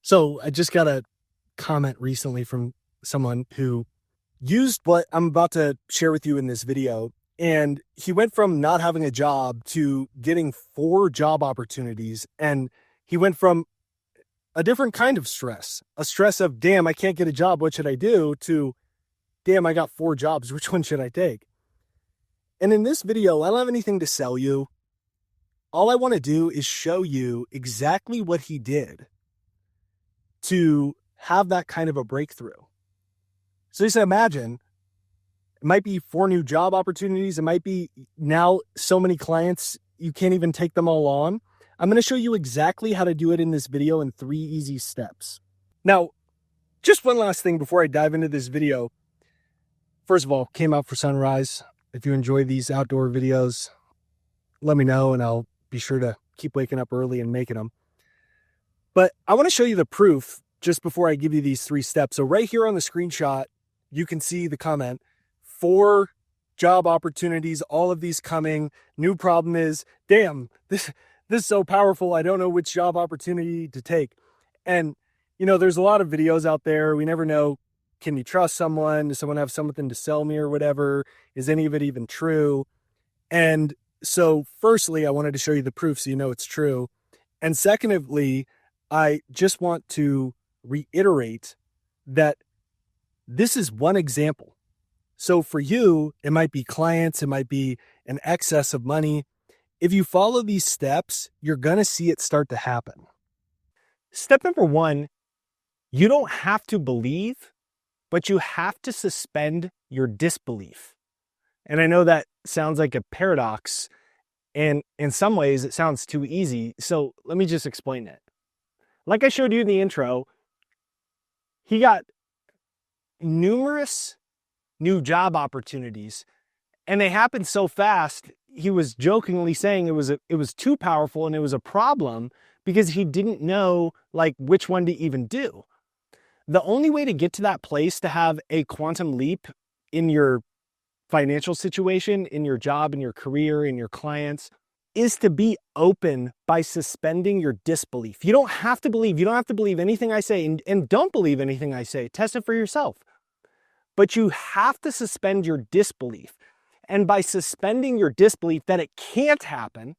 So I just got a comment recently from someone who used what I'm about to share with you in this video. And he went from not having a job to getting 4 job opportunities. And he went from a different kind of stress, a stress of, damn, I can't get a job. What should I do? To, damn, I got 4 jobs. Which one should I take? And in this video, I don't have anything to sell you. All I want to do is show you exactly what he did to have that kind of a breakthrough. So just imagine, it might be 4 new job opportunities. It might be now so many clients, you can't even take them all on. I'm going to show you exactly how to do it in this video in 3 easy steps. Now, just one last thing before I dive into this video. First of all, came out for sunrise. If you enjoy these outdoor videos, let me know and I'll be sure to keep waking up early and making them. But I want to show you the proof just before I give you these 3 steps. So right here on the screenshot, you can see the comment, 4 job opportunities, all of these coming. New problem is, damn, this is so powerful. I don't know which job opportunity to take. And, you know, there's a lot of videos out there. We never know, can you trust someone? Does someone have something to sell me or whatever? Is any of it even true? And so firstly, I wanted to show you the proof so you know it's true. And secondly, I just want to reiterate that this is one example. So for you, it might be clients, it might be an excess of money. If you follow these steps, you're going to see it start to happen. Step number 1, you don't have to believe, but you have to suspend your disbelief. And I know that sounds like a paradox, and in some ways it sounds too easy. So let me just explain it. Like I showed you in the intro, he got numerous new job opportunities and they happened so fast. He was jokingly saying it was too powerful and it was a problem because he didn't know like which one to even do. The only way to get to that place to have a quantum leap in your financial situation, in your job, in your career, in your clients, is to be open by suspending your disbelief. You don't have to believe. You don't have to believe anything I say, and don't believe anything I say. Test it for yourself. But you have to suspend your disbelief. And by suspending your disbelief that it can't happen,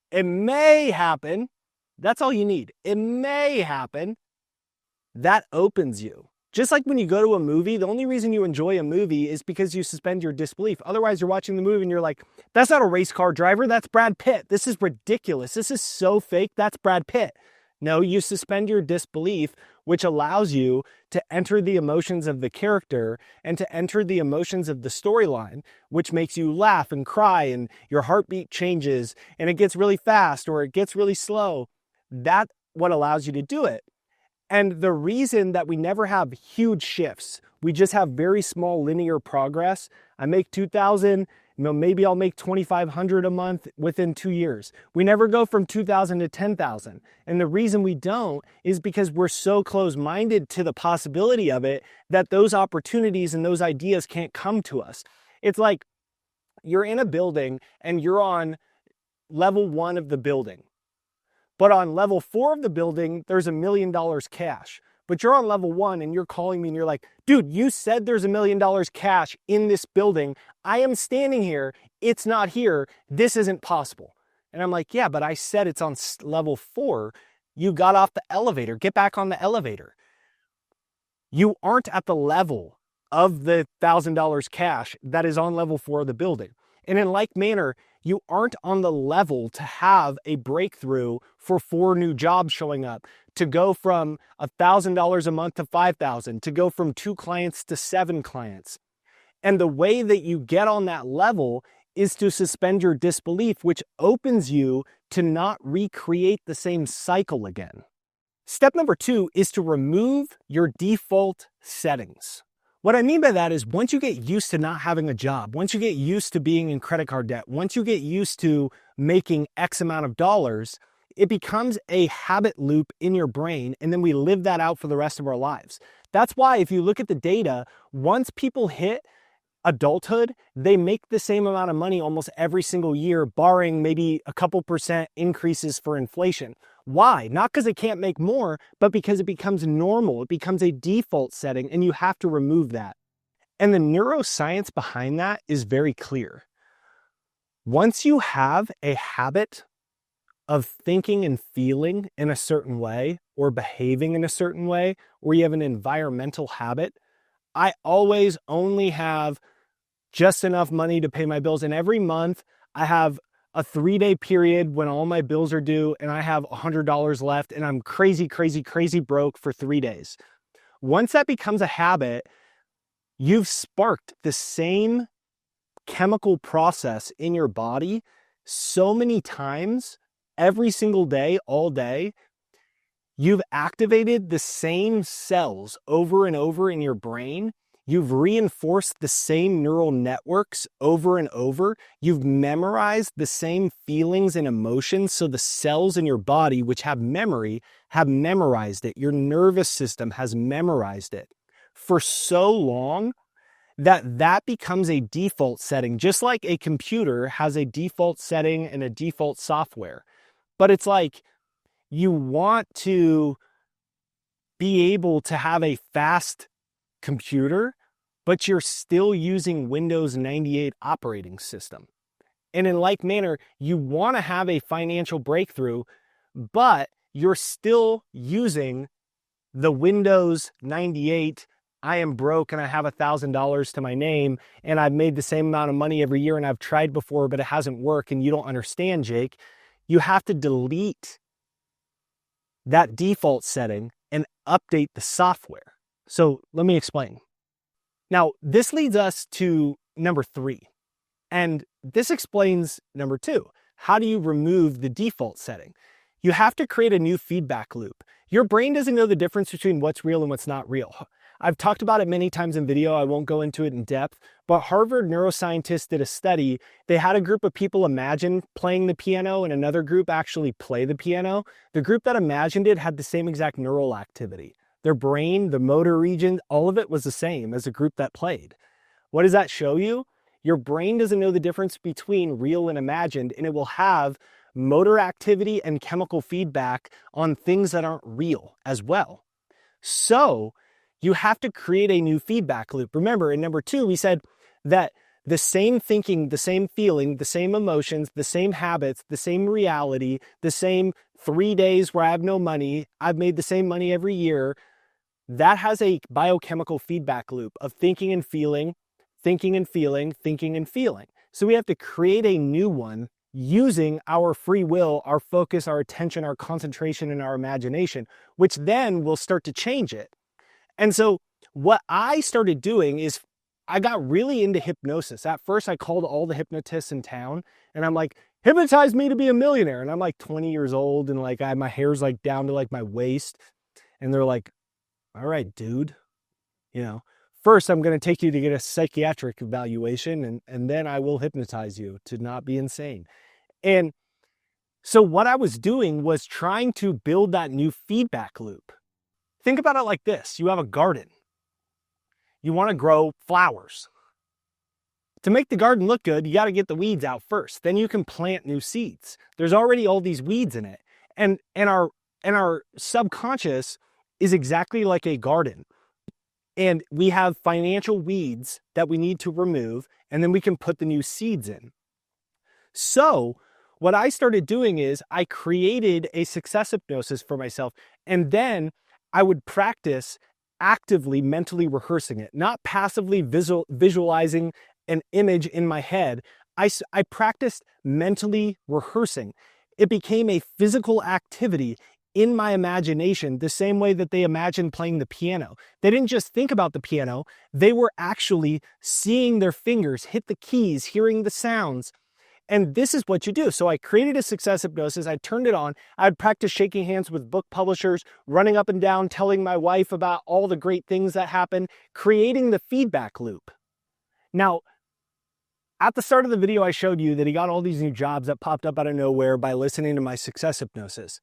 it may happen, that's all you need. It may happen. That opens you. Just like when you go to a movie, the only reason you enjoy a movie is because you suspend your disbelief. Otherwise, you're watching the movie and you're like, that's not a race car driver, that's Brad Pitt. This is ridiculous. This is so fake, that's Brad Pitt. No, you suspend your disbelief, which allows you to enter the emotions of the character and to enter the emotions of the storyline, which makes you laugh and cry and your heartbeat changes and it gets really fast or it gets really slow. That's what allows you to do it. And the reason that we never have huge shifts, we just have very small linear progress. I make 2,000, maybe I'll make 2,500 a month within 2 years. We never go from 2,000 to 10,000. And the reason we don't is because we're so close-minded to the possibility of it that those opportunities and those ideas can't come to us. It's like you're in a building and you're on level 1 of the building. But on level 4 of the building, there's $1 million cash. But you're on level 1 and you're calling me and you're like, dude, you said there's $1 million cash in this building. I am standing here. It's not here. This isn't possible. And I'm like, yeah, but I said it's on level 4. You got off the elevator. Get back on the elevator. You aren't at the level of the $1,000 cash that is on level 4 of the building. And in like manner, you aren't on the level to have a breakthrough for 4 new jobs showing up, to go from $1,000 a month to 5,000, to go from 2 clients to 7 clients. And the way that you get on that level is to suspend your disbelief, which opens you to not recreate the same cycle again. Step number 2 is to remove your default settings. What I mean by that is once you get used to not having a job, once you get used to being in credit card debt, once you get used to making X amount of dollars, it becomes a habit loop in your brain, and then we live that out for the rest of our lives. That's why if you look at the data, once people hit adulthood, they make the same amount of money almost every single year, barring maybe a couple % increases for inflation. Why? Not because it can't make more, but because it becomes normal. It becomes a default setting, and you have to remove that. And the neuroscience behind that is very clear. Once you have a habit of thinking and feeling in a certain way, or behaving in a certain way, or you have an environmental habit, I always only have just enough money to pay my bills. And every month I have a 3-day period when all my bills are due and I have $100 left and I'm crazy broke for 3 days. Once that becomes a habit, you've sparked the same chemical process in your body so many times, every single day, all day. You've activated the same cells over and over in your brain. You've reinforced the same neural networks over and over. You've memorized the same feelings and emotions. So the cells in your body, which have memory, have memorized it. Your nervous system has memorized it for so long that that becomes a default setting, just like a computer has a default setting and a default software. But it's like you want to be able to have a fast computer, but you're still using Windows 98 operating system. And in like manner, you want to have a financial breakthrough, but you're still using the Windows 98, I am broke and I have $1,000 to my name and I've made the same amount of money every year and I've tried before, but it hasn't worked, and you don't understand, Jake. You have to delete that default setting and update the software. So let me explain. Now, this leads us to number 3. And this explains number 2. How do you remove the default setting? You have to create a new feedback loop. Your brain doesn't know the difference between what's real and what's not real. I've talked about it many times in video. I won't go into it in depth, but Harvard neuroscientists did a study. They had a group of people imagine playing the piano and another group actually play the piano. The group that imagined it had the same exact neural activity. Their brain, the motor region, all of it was the same as the group that played. What does that show you? Your brain doesn't know the difference between real and imagined, and it will have motor activity and chemical feedback on things that aren't real as well. So you have to create a new feedback loop. Remember, in number 2, we said that the same thinking, the same feeling, the same emotions, the same habits, the same reality, the same 3 days where I have no money, I've made the same money every year, that has a biochemical feedback loop of thinking and feeling, thinking and feeling, thinking and feeling. So we have to create a new one using our free will, our focus, our attention, our concentration, and our imagination, which then will start to change it. And so what I started doing is I got really into hypnosis. At first, I called all the hypnotists in town and I'm like, hypnotize me to be a millionaire. And I'm like 20 years old and like my hair's like down to like my waist. And they're like, all right, dude, first I'm going to take you to get a psychiatric evaluation and then I will hypnotize you to not be insane. And so what I was doing was trying to build that new feedback loop. Think about it like this. You have a garden. You want to grow flowers. To make the garden look good, you got to get the weeds out first. Then you can plant new seeds. There's already all these weeds in it. And our subconscious is exactly like a garden. And we have financial weeds that we need to remove, and then we can put the new seeds in. So what I started doing is I created a success hypnosis for myself, and then I would practice actively mentally rehearsing it, not passively visualizing an image in my head. I practiced mentally rehearsing. It became a physical activity in my imagination, the same way that they imagined playing the piano. They didn't just think about the piano, they were actually seeing their fingers hit the keys, hearing the sounds. And this is what you do. So I created a success hypnosis. I turned it on. I'd practice shaking hands with book publishers, running up and down, telling my wife about all the great things that happen, creating the feedback loop. Now, at the start of the video, I showed you that he got all these new jobs that popped up out of nowhere by listening to my success hypnosis.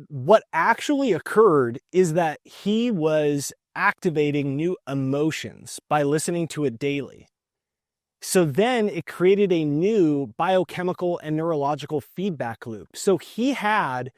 What actually occurred is that he was activating new emotions by listening to it daily. So then it created a new biochemical and neurological feedback loop. So he had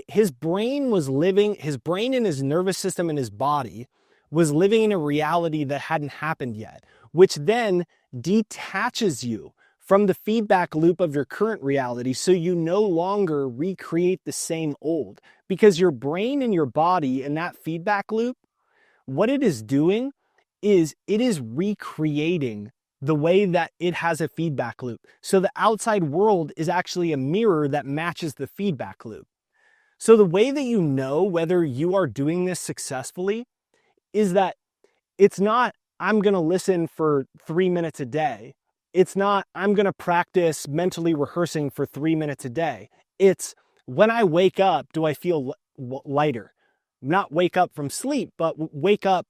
his brain and his nervous system and his body was living in a reality that hadn't happened yet, which then detaches you from the feedback loop of your current reality, so you no longer recreate the same old. Because your brain and your body in that feedback loop, what it is doing is it is recreating the way that it has a feedback loop. So the outside world is actually a mirror that matches the feedback loop. So the way that you know whether you are doing this successfully is that it's not, I'm going to listen for 3 minutes a day. It's not, I'm going to practice mentally rehearsing for 3 minutes a day. It's, when I wake up, do I feel lighter? Not wake up from sleep, but wake up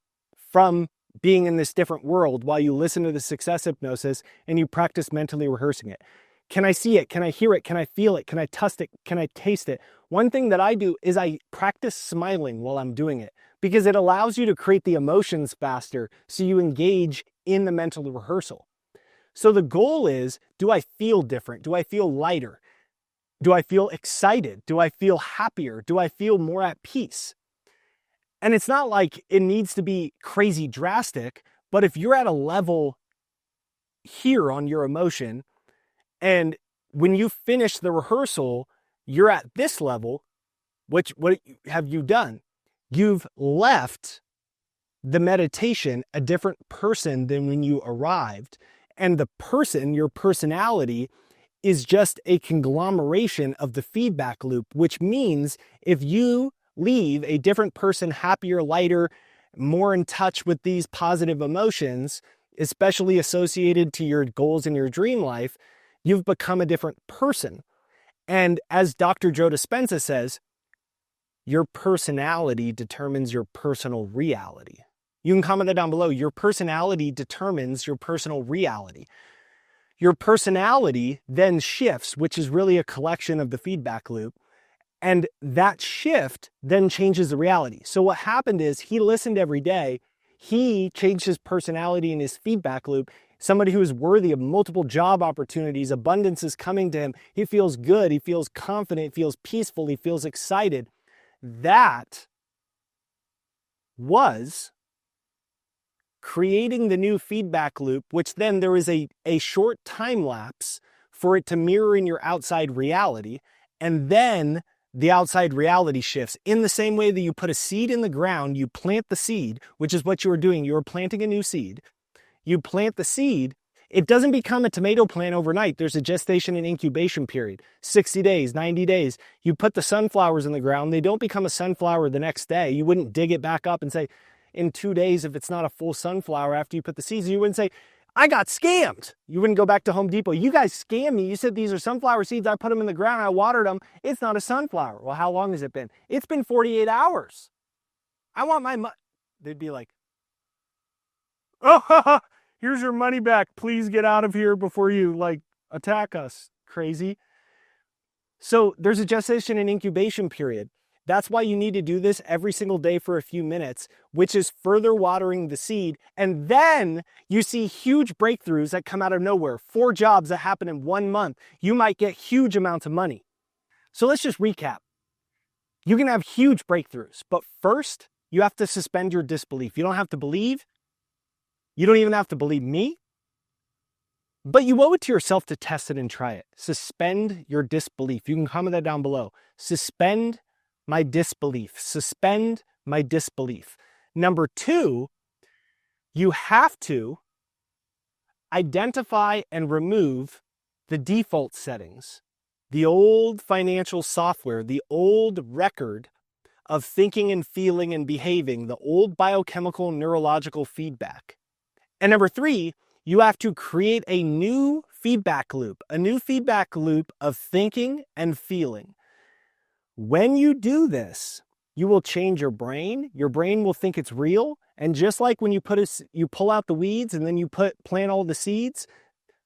from being in this different world while you listen to the success hypnosis and you practice mentally rehearsing it. Can I see it? Can I hear it? Can I feel it? Can I taste it? Can I taste it? One thing that I do is I practice smiling while I'm doing it, because it allows you to create the emotions faster so you engage in the mental rehearsal. So the goal is, do I feel different? Do I feel lighter? Do I feel excited? Do I feel happier? Do I feel more at peace? And it's not like it needs to be crazy drastic, but if you're at a level here on your emotion, and when you finish the rehearsal, you're at this level, what have you done? You've left the meditation a different person than when you arrived. And the person, your personality, is just a conglomeration of the feedback loop, which means if you leave a different person happier, lighter, more in touch with these positive emotions, especially associated to your goals in your dream life, you've become a different person. And as Dr. Joe Dispenza says, your personality determines your personal reality. You can comment that down below. Your personality determines your personal reality. Your personality then shifts, which is really a collection of the feedback loop. And that shift then changes the reality. So what happened is he listened every day. He changed his personality and his feedback loop. Somebody who is worthy of multiple job opportunities, abundance is coming to him. He feels good. He feels confident. He feels peaceful. He feels excited. That was creating the new feedback loop, which then there is a short time lapse for it to mirror in your outside reality. And then the outside reality shifts in the same way that you put a seed in the ground, you plant the seed, which is what you were doing. You were planting a new seed. You plant the seed. It doesn't become a tomato plant overnight. There's a gestation and incubation period, 60 days, 90 days. You put the sunflowers in the ground. They don't become a sunflower the next day. You wouldn't dig it back up and say, in 2 days, if it's not a full sunflower after you put the seeds, you wouldn't say, I got scammed. You wouldn't go back to Home Depot. You guys scammed me. You said these are sunflower seeds. I put them in the ground. I watered them. It's not a sunflower. Well, how long has it been? It's been 48 hours. I want my money. They'd be like, oh, here's your money back. Please get out of here before you attack us. Crazy. So there's a gestation and incubation period. That's why you need to do this every single day for a few minutes, which is further watering the seed. And then you see huge breakthroughs that come out of nowhere. 4 jobs that happen in 1 month. You might get huge amounts of money. So let's just recap. You can have huge breakthroughs, but first you have to suspend your disbelief. You don't have to believe. You don't even have to believe me. But you owe it to yourself to test it and try it. Suspend your disbelief. You can comment that down below. Suspend my disbelief. Suspend my disbelief. Number 2, you have to identify and remove the default settings, the old financial software, the old record of thinking and feeling and behaving, the old biochemical and neurological feedback. And number 3, you have to create a new feedback loop of thinking and feeling. When you do this, you will change your brain. Your brain will think it's real. And just like when you pull out the weeds and then you plant all the seeds,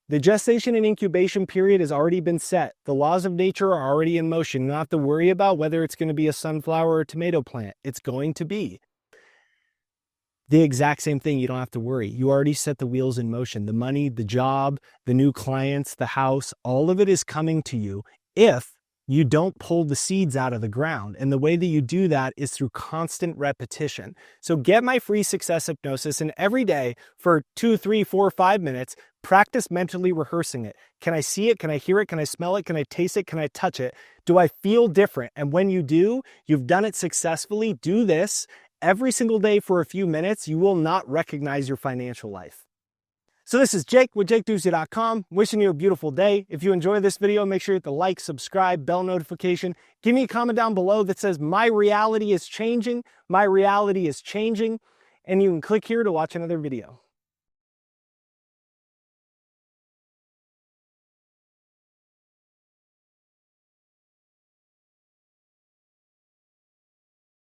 the gestation and incubation period has already been set. The laws of nature are already in motion. You don't have to worry about whether it's going to be a sunflower or a tomato plant. It's going to be the exact same thing. You don't have to worry. You already set the wheels in motion. The money, the job, the new clients, the house, all of it is coming to you if you don't pull the seeds out of the ground. And the way that you do that is through constant repetition. So get my free success hypnosis, and every day for 2, 3, 4, 5 minutes, practice mentally rehearsing it. Can I see it? Can I hear it? Can I smell it? Can I taste it? Can I touch it? Do I feel different? And when you do, you've done it successfully. Do this every single day for a few minutes. You will not recognize your financial life. So this is Jake with JakeDucey.com, wishing you a beautiful day. If you enjoyed this video, make sure you hit the like, subscribe, bell notification. Give me a comment down below that says, my reality is changing, my reality is changing, and you can click here to watch another video.